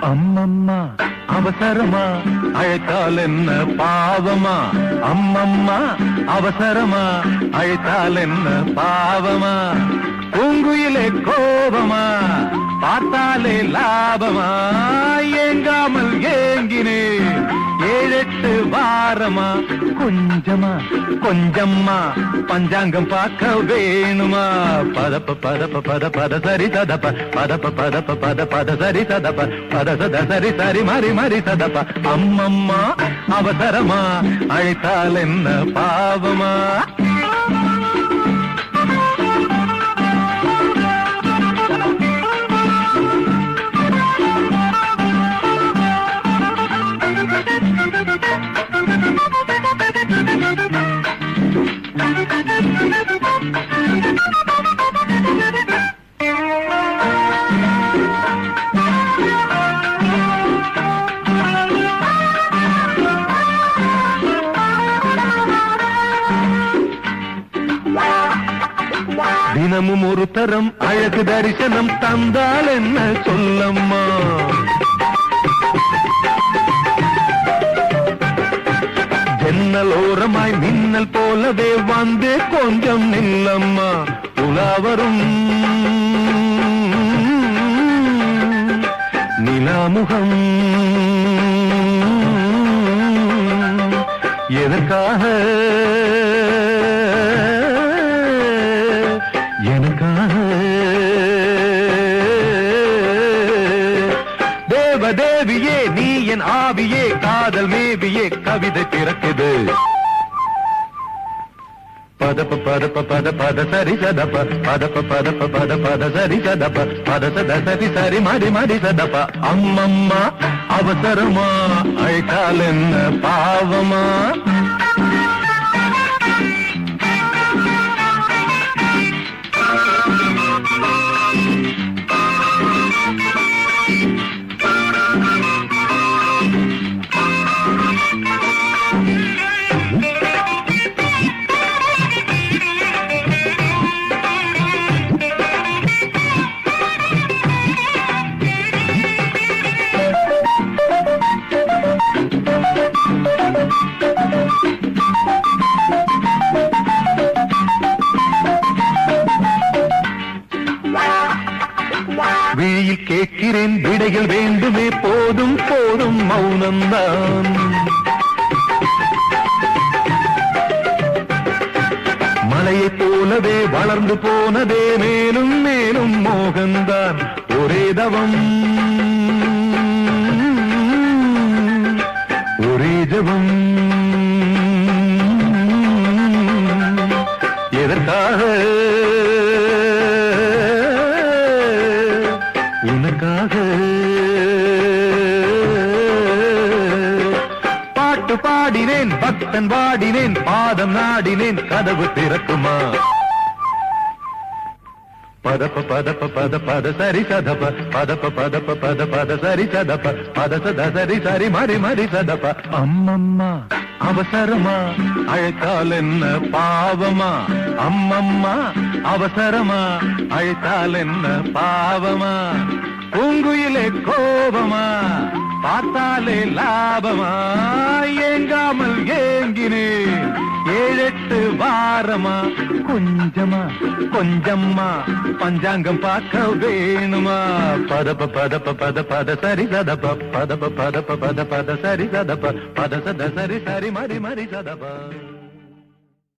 அம்மம்மா அவசரமா அழைத்தால் என்ன பாவமா? அம்மம்மா அவசரமா அழைத்தால் என்ன பாவமா? பூங்குயிலே கோபமா பார்த்தாலே லாபமா? ஏங்காமல் ஏங்கினேன் 7-8 வாரமா. கொஞ்சமா கொஞ்சம்மா பஞ்சாங்கம் பார்க்க வேணுமா? பதப்ப பதப்ப பத பத சரி ததப்ப பதப்ப பதப்ப பத பத சரி ததப்ப பத சத சரி சரி மறி மறி ததப்ப. அம்மம்மா அவசரமா அழைத்தால் என்ன பாவமா? தினமும் ஒரு தரம் அழகு தரிசனம் தந்தால் என்ன சொல்லம்மா? ஜன்னலோரமாய் மின்னல் போலவே வந்து கொஞ்சம் நில்லம்மா. உலாவரும் நிலாமுகம் எதற்காக எனக்காக? தேவதேவியே நீ என் ஆவியே காதல் மேவியே கவிதை பிறக்குது. பதப்ப பதப்ப பத பத சரி சதப்ப பதப்ப பதப்ப பத பத சரி சதப்ப பத சத சரி சரி மடி மடி சதப்ப. அம்மம்மா அவசரமா அழைத்தால் என்ன பாவமா? விழியில் கேட்கிறேன் விடைகள் வேண்டுமே போதும் போதும் மௌனம்தான். மலையைப் போலவே வளர்ந்து போனதே மேலும் மேலும் மோகந்தான். ஒரே தவம் ஒரே ஜபம் எதற்காக? உனக்காக. பாட்டு பாடினேன் பக்தன் வாடினேன் பாதம் நாடினேன் கதவு திறக்குமா? பதப்ப பதப்ப பத பத சரி சதப்ப பதப்ப பதப்ப பத பத சரி சதப்ப பத சத சரி சரி மறி மறி சதப்ப. அம்மம்மா அவசரமா அழைத்தால் என்ன பாவமா? அம்மம்மா அவசரமா அழைத்தால் என்ன பாவமா? பூங்குயிலே கோபமா பார்த்தாலே லாபமா? ஏங்காமல் ஏங்கினேன் 7-8 வாரமா. கொஞ்சமா கொஞ்சம்மா பஞ்சாங்கம் பார்க்க வேணுமா? பதப்ப பதப்ப பத பத சரி சதப்ப பதப்ப பதப்ப பத பத சரி சதப்ப பத சத சரி சரி மறி மறி சதப்ப.